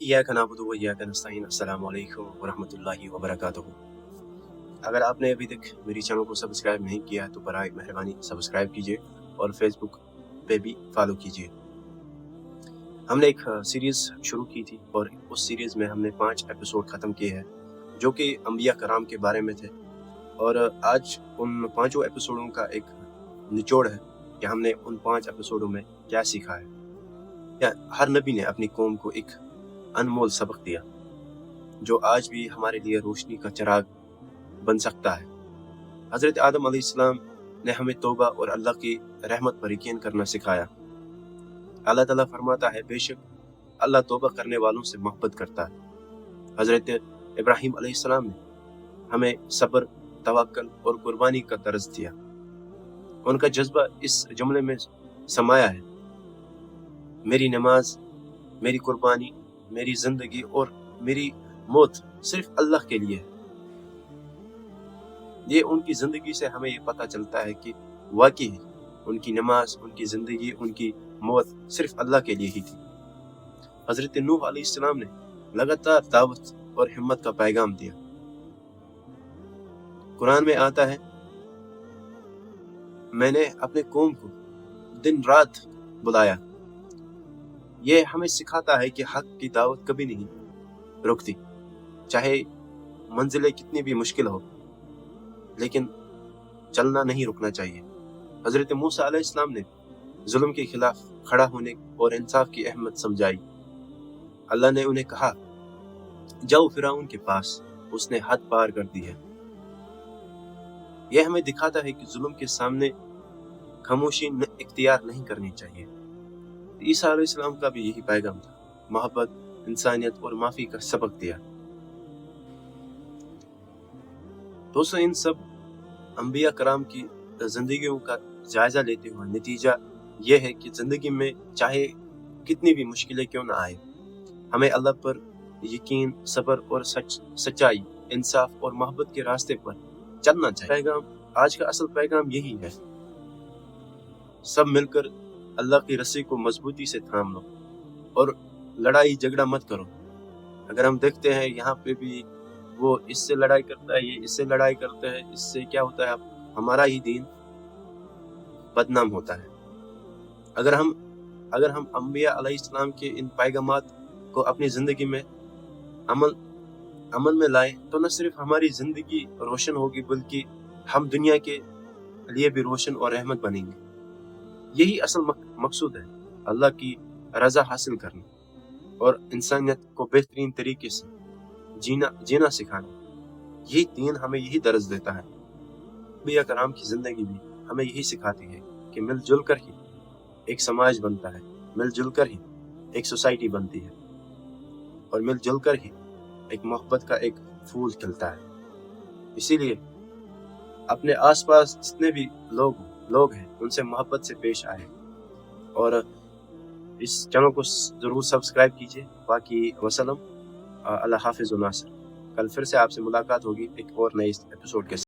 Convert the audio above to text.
इय्याक नअबुदु व इय्याक नस्तईन। अस्सलामु अलैकुम व रहमतुल्लाहि व बरकातुहू। अगर आपने अभी तक मेरी चैनल को सब्सक्राइब नहीं किया तो बराए मेहरबानी सब्सक्राइब कीजिए और फेसबुक पे भी फॉलो कीजिए। हमने एक सीरीज़ शुरू की थी और उस सीरीज़ में हमने 5 एपिसोड ख़त्म किए हैं जो कि अंबिया कराम के बारे में थे, और आज उन 5 एपिसोडों का एक निचोड़ है कि हमने उन 5 एपिसोडों में क्या सीखा है। या हर नबी ने अपनी कौम को एक अनमोल सबक दिया जो आज भी हमारे लिए रोशनी का चिराग बन सकता है। हज़रत आदम अलैहिस्सलाम ने हमें तौबा और अल्लाह की रहमत पर यकीन करना सिखाया। अल्लाह ताला फरमाता है, बेशक अल्लाह तौबा करने वालों से मोहब्बत करता है। हज़रत इब्राहीम अलैहिस्सलाम ने हमें सब्र, तवक्कुल और कुर्बानी का दर्स दिया। उनका जज्बा इस जुमले में समाया है, मेरी नमाज, मेरी कुर्बानी, मेरी जिंदगी और मेरी मौत सिर्फ अल्लाह के लिए है। ये उनकी जिंदगी से हमें ये पता चलता है कि वाकई उनकी नमाज, उनकी जिंदगी, उनकी मौत सिर्फ अल्लाह के लिए ही थी। हजरत नूह अलैहिस्सलाम ने लगातार दावत और हिम्मत का पैगाम दिया। कुरान में आता है, मैंने अपने कौम को दिन रात बुलाया। ये हमें सिखाता है कि हक की दावत कभी नहीं रुकती, चाहे मंजिलें कितनी भी मुश्किल हो, लेकिन चलना नहीं रुकना चाहिए। हजरत मूसा अलैहिस्सलाम ने जुल्म के खिलाफ खड़ा होने और इंसाफ की अहमियत समझाई। अल्लाह ने उन्हें कहा, जाओ फिरौन के पास, उसने हद पार कर दी है। यह हमें दिखाता है कि जुल्म के सामने खामोशी इख्तियार नहीं करनी चाहिए। ईसा अलैहिस्सलाम का भी यही पैगाम था, मोहब्बत, इंसानियत और माफी का सबक दिया। दोस्तों, इन सब अंबिया कराम की जिंदगियों का जायजा लेते हुए नतीजा यह है कि जिंदगी में चाहे कितनी भी मुश्किलें क्यों ना आए, हमें अल्लाह पर यकीन, सब्र और सच्चाई, इंसाफ और मोहब्बत के रास्ते पर चलना चाहिए। पैगाम, आज का असल पैगाम यही है, सब मिलकर अल्लाह की रस्सी को मजबूती से थाम लो और लड़ाई झगड़ा मत करो। अगर हम देखते हैं यहाँ पे भी वो इससे लड़ाई करता है, ये इससे लड़ाई करता है, इससे क्या होता है, हमारा ही दीन बदनाम होता है। अगर हम अंबिया अलैहिस्सलाम के इन पैगामात को अपनी जिंदगी में अमल में लाएं तो न सिर्फ हमारी जिंदगी रोशन होगी बल्कि हम दुनिया के लिए भी रोशन और रहमत बनेंगे। यही असल मकसूद है, अल्लाह की रजा हासिल करना और इंसानियत को बेहतरीन तरीके से जीना सिखाना। यही दीन हमें यही दर्ज देता है। अंबिया कराम की जिंदगी भी हमें यही सिखाती है कि मिलजुल कर ही एक समाज बनता है, मिलजुल कर ही एक सोसाइटी बनती है और मिलजुल कर ही एक मोहब्बत का एक फूल खिलता है। इसीलिए अपने आसपास जितने भी लोग हैं उनसे मोहब्बत से पेश आए और इस चैनल को जरूर सब्सक्राइब कीजिए। बाकी वसलम, अल्लाह हाफिज़ व नासिर। कल फिर से आपसे मुलाकात होगी एक और नए एपिसोड के साथ।